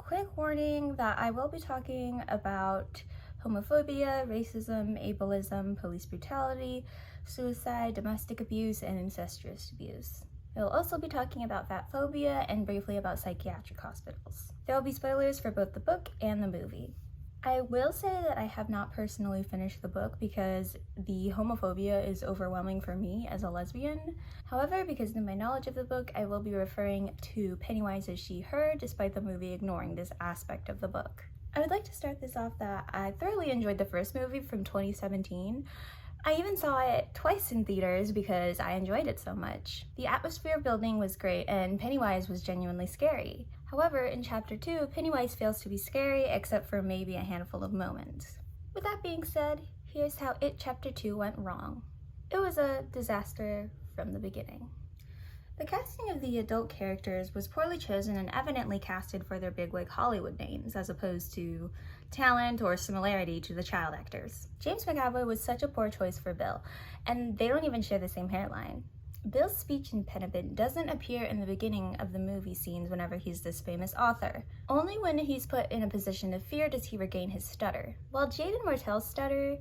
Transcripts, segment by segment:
Quick warning that I will be talking about homophobia, racism, ableism, police brutality, suicide, domestic abuse, and incestuous abuse. I will also be talking about fat phobia and briefly about psychiatric hospitals. There will be spoilers for both the book and the movie. I will say that I have not personally finished the book because the homophobia is overwhelming for me as a lesbian. However, because of my knowledge of the book, I will be referring to Pennywise as she, her, despite the movie ignoring this aspect of the book. I would like to start this off that I thoroughly enjoyed the first movie from 2017. I even saw it twice in theaters because I enjoyed it so much. The atmosphere building was great and Pennywise was genuinely scary. However, in Chapter 2, Pennywise fails to be scary except for maybe a handful of moments. With that being said, here's how It Chapter 2 went wrong. It was a disaster from the beginning. The casting of the adult characters was poorly chosen and evidently casted for their bigwig Hollywood names, as opposed to talent or similarity to the child actors. James McAvoy was such a poor choice for Bill, and they don't even share the same hairline. Bill's speech impediment doesn't appear in the beginning of the movie scenes whenever he's this famous author. Only when he's put in a position of fear does he regain his stutter. While Jaden Martell's stutter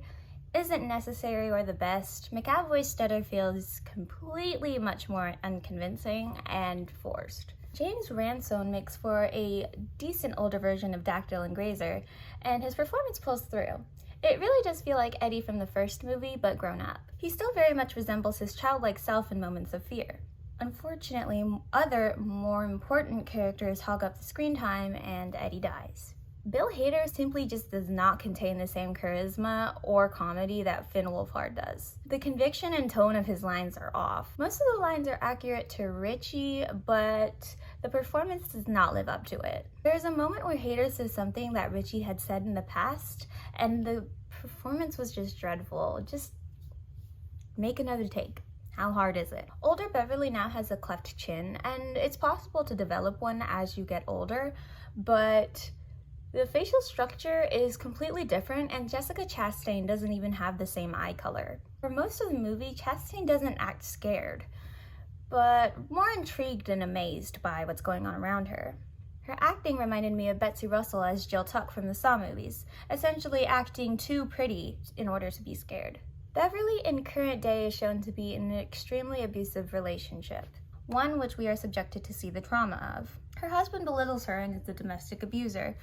isn't necessary or the best, McAvoy's stutter feels completely much more unconvincing and forced. James Ransone makes for a decent older version of Dactyl and Grazer, and his performance pulls through. It really does feel like Eddie from the first movie, but grown up. He still very much resembles his childlike self in moments of fear. Unfortunately, other, more important characters hog up the screen time, and Eddie dies. Bill Hader simply just does not contain the same charisma or comedy that Finn Wolfhard does. The conviction and tone of his lines are off. Most of the lines are accurate to Richie, but the performance does not live up to it. There's a moment where Hader says something that Richie had said in the past, and the performance was just dreadful. Just make another take. How hard is it? Older Beverly now has a cleft chin, and it's possible to develop one as you get older, but the facial structure is completely different, and Jessica Chastain doesn't even have the same eye color. For most of the movie, Chastain doesn't act scared, but more intrigued and amazed by what's going on around her. Her acting reminded me of Betsy Russell as Jill Tuck from the Saw movies, essentially acting too pretty in order to be scared. Beverly in current day is shown to be in an extremely abusive relationship, one which we are subjected to see the trauma of. Her husband belittles her and is a domestic abuser.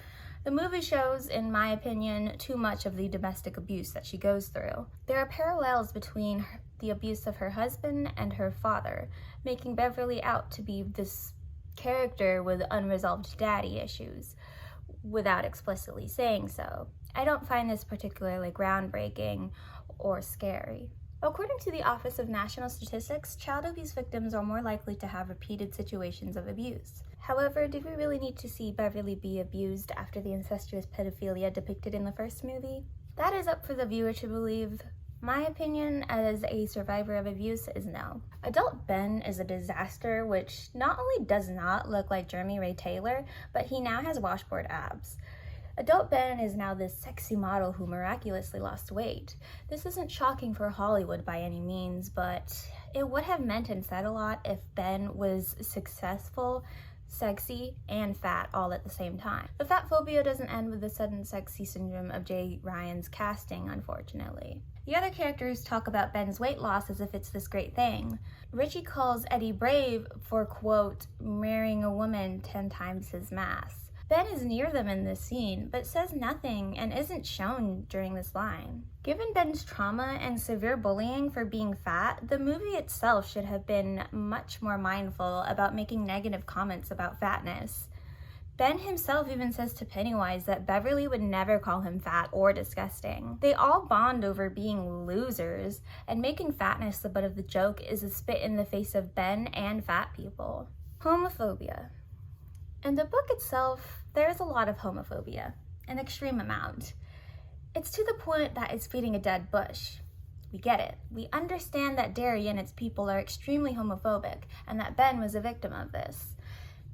The movie shows, in my opinion, too much of the domestic abuse that she goes through. There are parallels between the abuse of her husband and her father, making Beverly out to be this character with unresolved daddy issues, without explicitly saying so. I don't find this particularly groundbreaking or scary. According to the Office of National Statistics, child abuse victims are more likely to have repeated situations of abuse. However, did we really need to see Beverly be abused after the incestuous pedophilia depicted in the first movie? That is up for the viewer to believe. My opinion as a survivor of abuse is no. Adult Ben is a disaster, which not only does not look like Jeremy Ray Taylor, but he now has washboard abs. Adult Ben is now this sexy model who miraculously lost weight. This isn't shocking for Hollywood by any means, but it would have meant and said a lot if Ben was successful, sexy, and fat all at the same time. The fat phobia doesn't end with the sudden sexy syndrome of Jay Ryan's casting, unfortunately. The other characters talk about Ben's weight loss as if it's this great thing. Richie calls Eddie brave for, quote, marrying a woman 10 times his mass. Ben is near them in this scene, but says nothing and isn't shown during this line. Given Ben's trauma and severe bullying for being fat, the movie itself should have been much more mindful about making negative comments about fatness. Ben himself even says to Pennywise that Beverly would never call him fat or disgusting. They all bond over being losers, and making fatness the butt of the joke is a spit in the face of Ben and fat people. Homophobia. In the book itself, there is a lot of homophobia, an extreme amount. It's to the point that it's feeding a dead bush. We get it. We understand that Derry and its people are extremely homophobic, and that Ben was a victim of this.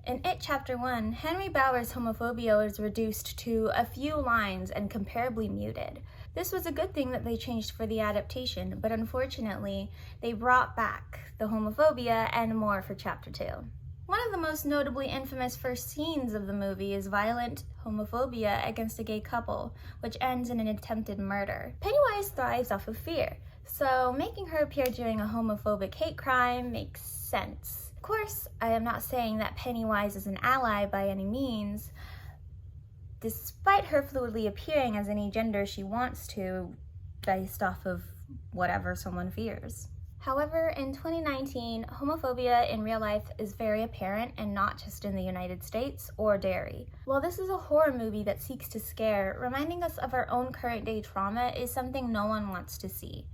In It Chapter 1, Henry Bauer's homophobia was reduced to a few lines and comparably muted. This was a good thing that they changed for the adaptation, but unfortunately, they brought back the homophobia and more for Chapter 2. One of the most notably infamous first scenes of the movie is violent homophobia against a gay couple, which ends in an attempted murder. Pennywise thrives off of fear, so making her appear during a homophobic hate crime makes sense. Of course, I am not saying that Pennywise is an ally by any means, despite her fluidly appearing as any gender she wants to, based off of whatever someone fears. However, in 2019, homophobia in real life is very apparent, and not just in the United States or Derry. While this is a horror movie that seeks to scare, reminding us of our own current day trauma is something no one wants to see.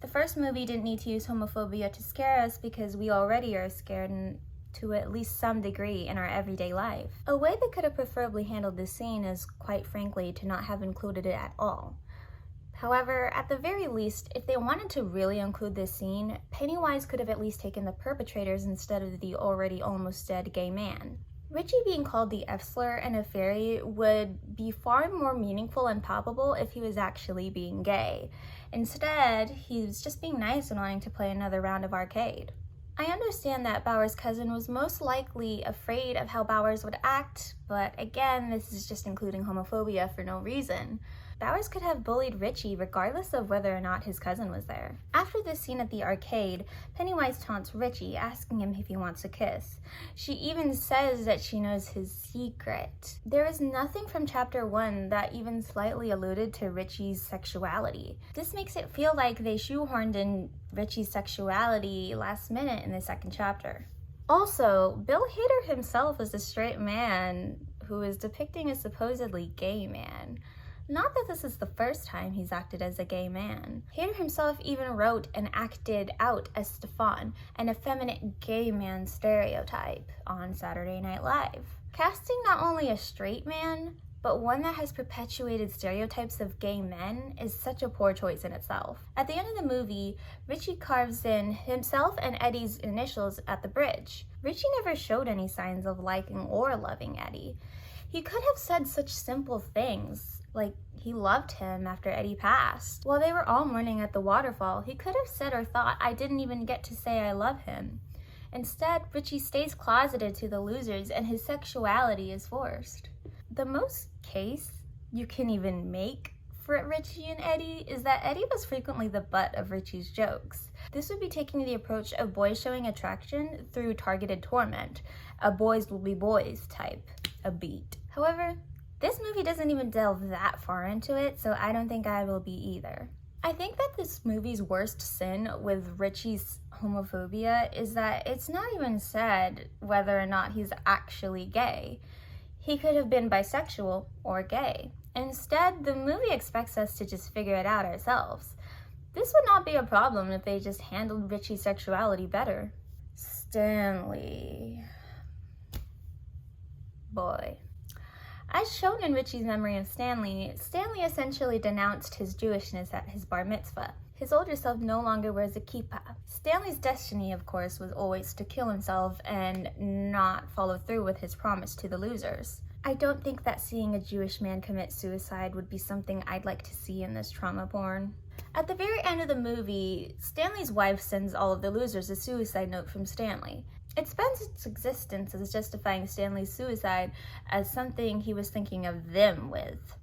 The first movie didn't need to use homophobia to scare us because we already are scared to at least some degree in our everyday life. A way they could have preferably handled this scene is, quite frankly, to not have included it at all. However, at the very least, if they wanted to really include this scene, Pennywise could have at least taken the perpetrators instead of the already almost dead gay man. Richie being called the F-slur and a fairy would be far more meaningful and palpable if he was actually being gay. Instead, he's just being nice and wanting to play another round of arcade. I understand that Bauer's cousin was most likely afraid of how Bowers would act, but again, this is just including homophobia for no reason. Bowers could have bullied Richie regardless of whether or not his cousin was there. After this scene at the arcade, Pennywise taunts Richie, asking him if he wants a kiss. She even says that she knows his secret. There is nothing from chapter 1 that even slightly alluded to Richie's sexuality. This makes it feel like they shoehorned in Richie's sexuality last minute in the second chapter. Also, Bill Hader himself is a straight man who is depicting a supposedly gay man. Not that this is the first time he's acted as a gay man. Hader himself even wrote and acted out as Stefan, an effeminate gay man stereotype, on Saturday Night Live. Casting not only a straight man, but one that has perpetuated stereotypes of gay men is such a poor choice in itself. At the end of the movie, Richie carves in himself and Eddie's initials at the bridge. Richie never showed any signs of liking or loving Eddie. He could have said such simple things, like he loved him after Eddie passed. While they were all mourning at the waterfall, he could have said or thought, "I didn't even get to say I love him." Instead, Richie stays closeted to the losers and his sexuality is forced. The most case you can even make for Richie and Eddie is that Eddie was frequently the butt of Richie's jokes. This would be taking the approach of boys showing attraction through targeted torment, a boys will be boys type, a beat. However, this movie doesn't even delve that far into it, so I don't think I will be either. I think that this movie's worst sin with Richie's homophobia is that it's not even said whether or not he's actually gay. He could have been bisexual or gay. Instead, the movie expects us to just figure it out ourselves. This would not be a problem if they just handled Richie's sexuality better. Stanley. Boy. As shown in Richie's memory of Stanley, Stanley essentially denounced his Jewishness at his bar mitzvah. His older self no longer wears a kippah. Stanley's destiny, of course, was always to kill himself and not follow through with his promise to the losers. I don't think that seeing a Jewish man commit suicide would be something I'd like to see in this trauma porn. At the very end of the movie, Stanley's wife sends all of the losers a suicide note from Stanley. It spends its existence as justifying Stanley's suicide as something he was thinking of them with.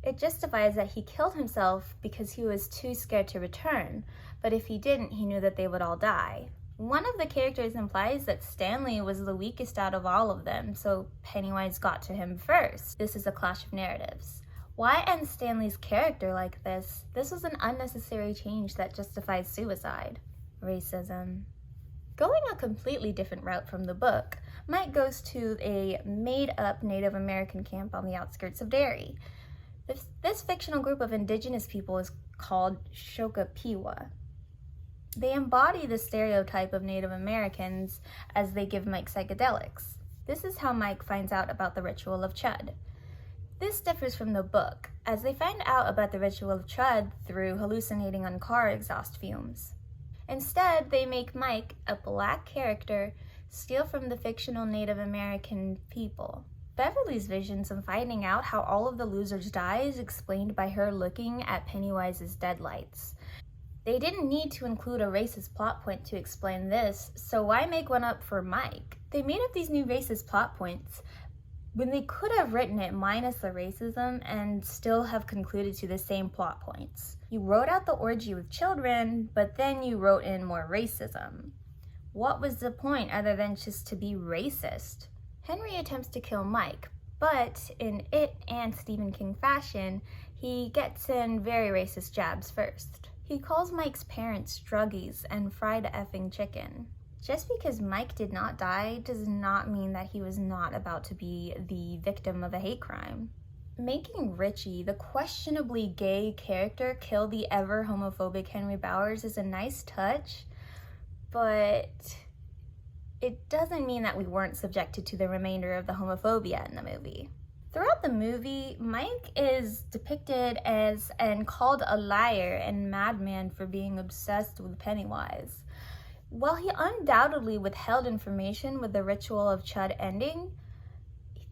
It justifies that he killed himself because he was too scared to return, but if he didn't, he knew that they would all die. One of the characters implies that Stanley was the weakest out of all of them, so Pennywise got to him first. This is a clash of narratives. Why end Stanley's character like this? This was an unnecessary change that justifies suicide. Racism. Going a completely different route from the book, Mike goes to a made-up Native American camp on the outskirts of Derry. This fictional group of indigenous people is called Shokapiwa. They embody the stereotype of Native Americans as they give Mike psychedelics. This is how Mike finds out about the ritual of Chud. This differs from the book, as they find out about the ritual of Chud through hallucinating on car exhaust fumes. Instead, they make Mike, a black character, steal from the fictional Native American people. Beverly's visions of finding out how all of the losers die is explained by her looking at Pennywise's deadlights. They didn't need to include a racist plot point to explain this, so why make one up for Mike? They made up these new racist plot points when they could have written it minus the racism and still have concluded to the same plot points. You wrote out the orgy with children, but then you wrote in more racism. What was the point other than just to be racist? Henry attempts to kill Mike, but in It and Stephen King fashion, he gets in very racist jabs first. He calls Mike's parents druggies and fried effing chicken. Just because Mike did not die does not mean that he was not about to be the victim of a hate crime. Making Richie, the questionably gay character, kill the ever homophobic Henry Bowers is a nice touch, but it doesn't mean that we weren't subjected to the remainder of the homophobia in the movie. Throughout the movie, Mike is depicted as and called a liar and madman for being obsessed with Pennywise. While he undoubtedly withheld information with the ritual of Chud ending,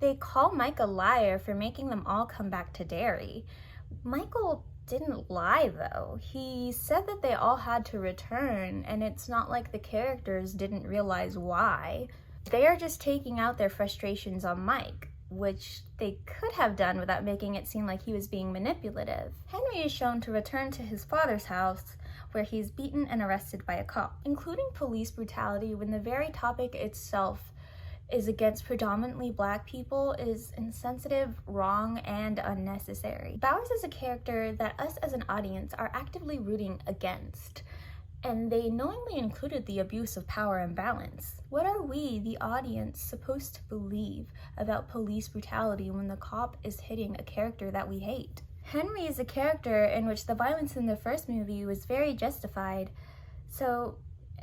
they call Mike a liar for making them all come back to Derry. Michael didn't lie though. He said that they all had to return, and it's not like the characters didn't realize why. They are just taking out their frustrations on Mike, which they could have done without making it seem like he was being manipulative. Henry is shown to return to his father's house, where he's beaten and arrested by a cop. Including police brutality when the very topic itself is against predominantly Black people is insensitive, wrong, and unnecessary. Bowers is a character that us as an audience are actively rooting against, and they knowingly included the abuse of power and balance. What are we, the audience, supposed to believe about police brutality when the cop is hitting a character that we hate? Henry is a character in which the violence in the first movie was very justified, so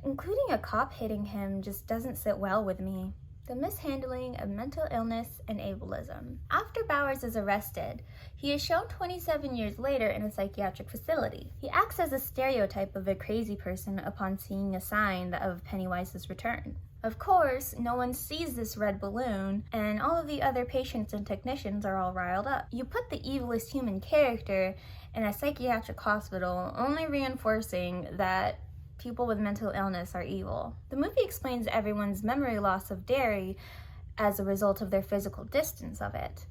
including a cop hitting him just doesn't sit well with me. The mishandling of mental illness and ableism. After Bowers is arrested, he is shown 27 years later in a psychiatric facility. He acts as a stereotype of a crazy person upon seeing a sign of Pennywise's return. Of course, no one sees this red balloon, and all of the other patients and technicians are all riled up. You put the evilest human character in a psychiatric hospital, only reinforcing that people with mental illness are evil. The movie explains everyone's memory loss of Derry as a result of their physical distance of it.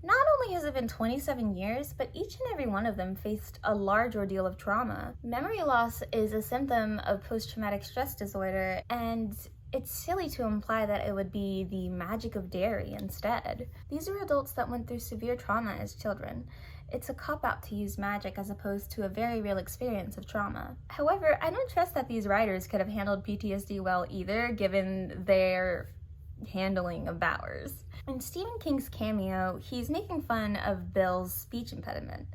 Not only has it been 27 years, but each and every one of them faced a large ordeal of trauma. Memory loss is a symptom of post-traumatic stress disorder, and it's silly to imply that it would be the magic of Derry instead. These are adults that went through severe trauma as children. It's a cop-out to use magic as opposed to a very real experience of trauma. However, I don't trust that these writers could have handled PTSD well either, given their handling of Bowers. In Stephen King's cameo, he's making fun of Bill's speech impediment.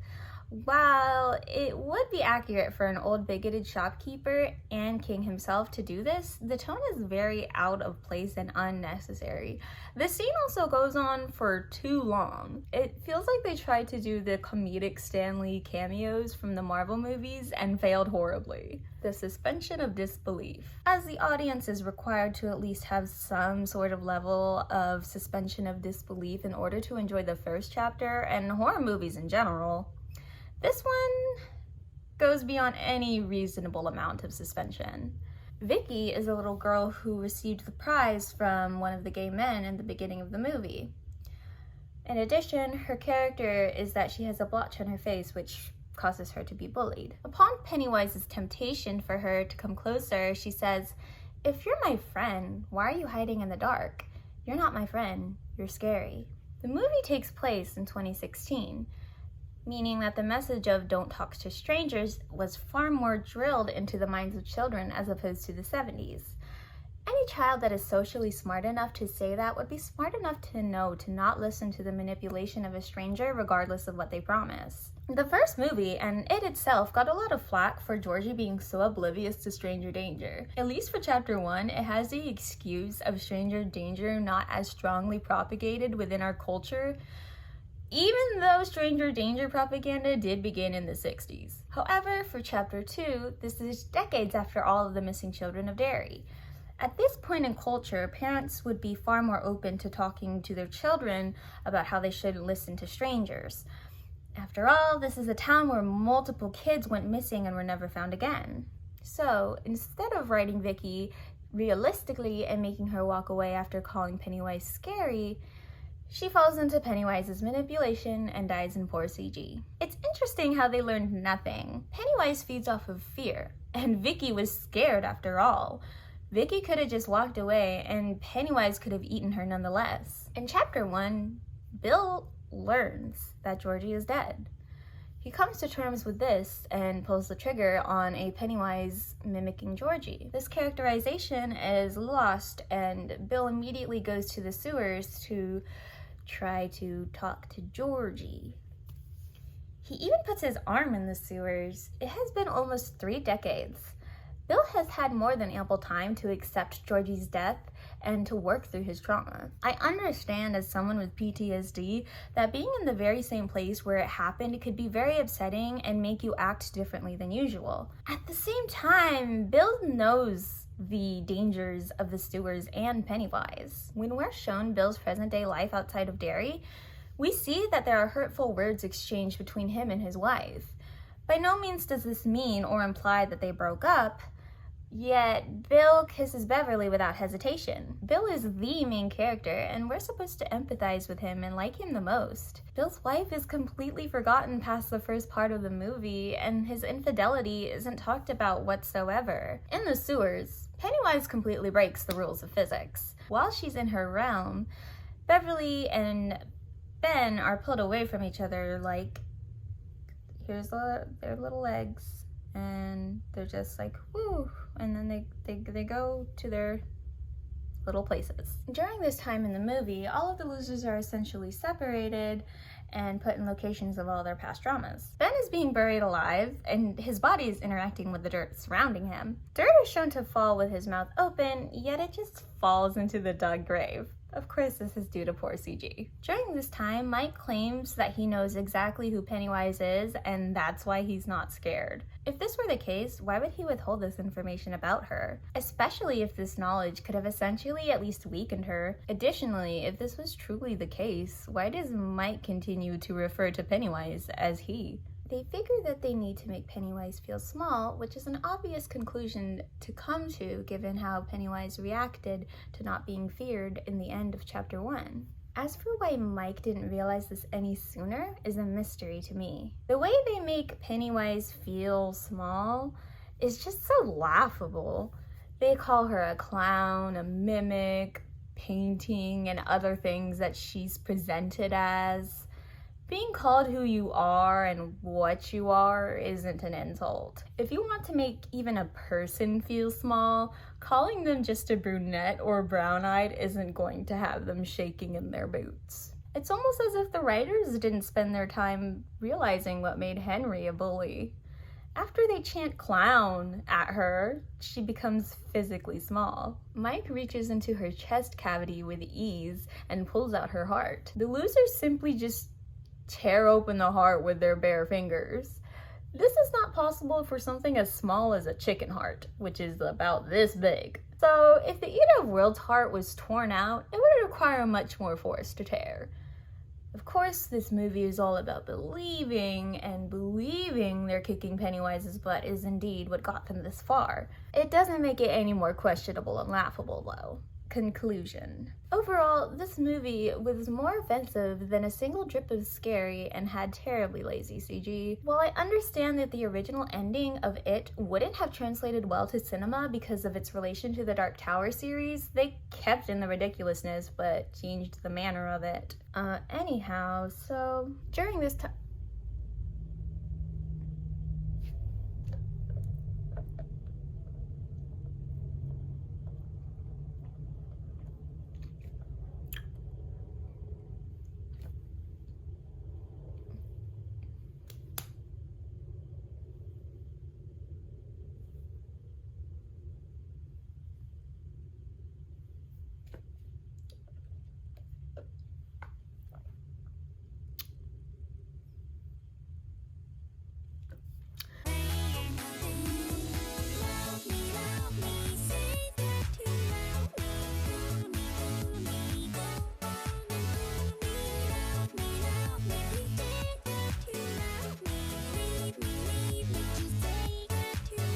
While it would be accurate for an old bigoted shopkeeper and King himself to do this, the tone is very out of place and unnecessary. The scene also goes on for too long. It feels like they tried to do the comedic Stanley cameos from the Marvel movies and failed horribly. The suspension of disbelief. As the audience is required to at least have some sort of level of suspension of disbelief in order to enjoy the first chapter and horror movies in general, this one goes beyond any reasonable amount of suspension. Vicky is a little girl who received the prize from one of the gay men in the beginning of the movie. In addition, her character is that she has a blotch on her face, which causes her to be bullied. Upon Pennywise's temptation for her to come closer, she says, "If you're my friend, why are you hiding in the dark? You're not my friend, you're scary." The movie takes place in 2016. Meaning that the message of don't talk to strangers was far more drilled into the minds of children as opposed to the 70s. Any child that is socially smart enough to say that would be smart enough to know to not listen to the manipulation of a stranger regardless of what they promise. The first movie, and it itself, got a lot of flack for Georgie being so oblivious to stranger danger. At least for chapter 1, it has the excuse of stranger danger not as strongly propagated within our culture, even though stranger danger propaganda did begin in the 60s. However, for chapter 2, this is decades after all of the missing children of Derry. At this point in culture, parents would be far more open to talking to their children about how they shouldn't listen to strangers. After all, this is a town where multiple kids went missing and were never found again. So instead of writing Vicky realistically and making her walk away after calling Pennywise scary, she falls into Pennywise's manipulation and dies in poor CG. It's interesting how they learned nothing. Pennywise feeds off of fear, and Vicky was scared after all. Vicky could have just walked away and Pennywise could have eaten her nonetheless. In chapter 1, Bill learns that Georgie is dead. He comes to terms with this and pulls the trigger on a Pennywise mimicking Georgie. This characterization is lost and Bill immediately goes to the sewers to try to talk to Georgie. He even puts his arm in the sewers. It has been almost 3 decades. Bill has had more than ample time to accept Georgie's death and to work through his trauma. I understand as someone with PTSD that being in the very same place where it happened could be very upsetting and make you act differently than usual. At the same time, Bill knows the dangers of the sewers and Pennywise. When we're shown Bill's present-day life outside of Derry, we see that there are hurtful words exchanged between him and his wife. By no means does this mean or imply that they broke up, yet Bill kisses Beverly without hesitation. Bill is the main character, and we're supposed to empathize with him and like him the most. Bill's wife is completely forgotten past the first part of the movie, and his infidelity isn't talked about whatsoever. In the sewers, Pennywise completely breaks the rules of physics. While she's in her realm, Beverly and Ben are pulled away from each other like, here's their little legs, and they're just like, woo, and then they go to their little places. During this time in the movie, all of the losers are essentially separated and put in locations of all their past traumas. Ben is being buried alive, and his body is interacting with the dirt surrounding him. Dirt is shown to fall with his mouth open, yet it just falls into the dug grave. Of course, this is due to poor CG. During this time, Mike claims that he knows exactly who Pennywise is, and that's why he's not scared. If this were the case, why would he withhold this information about her? Especially if this knowledge could have essentially at least weakened her. Additionally, if this was truly the case, why does Mike continue to refer to Pennywise as he? They figure that they need to make Pennywise feel small, which is an obvious conclusion to come to given how Pennywise reacted to not being feared in the end of chapter 1. As for why Mike didn't realize this any sooner is a mystery to me. The way they make Pennywise feel small is just so laughable. They call her a clown, a mimic, painting, and other things that she's presented as. Being called who you are and what you are isn't an insult. If you want to make even a person feel small, calling them just a brunette or brown-eyed isn't going to have them shaking in their boots. It's almost as if the writers didn't spend their time realizing what made Henry a bully. After they chant clown at her, she becomes physically small. Mike reaches into her chest cavity with ease and pulls out her heart. The losers simply just tear open the heart with their bare fingers. This is not possible for something as small as a chicken heart, which is about this big. So if the Eater of Worlds heart was torn out, it would require much more force to tear. Of course, this movie is all about believing, and believing they're kicking Pennywise's butt is indeed what got them this far. It doesn't make it any more questionable and laughable, though. Conclusion. Overall, this movie was more offensive than a single drip of scary and had terribly lazy CG. While I understand that the original ending of It wouldn't have translated well to cinema because of its relation to the Dark Tower series, they kept in the ridiculousness but changed the manner of it. Anyhow, so during this time,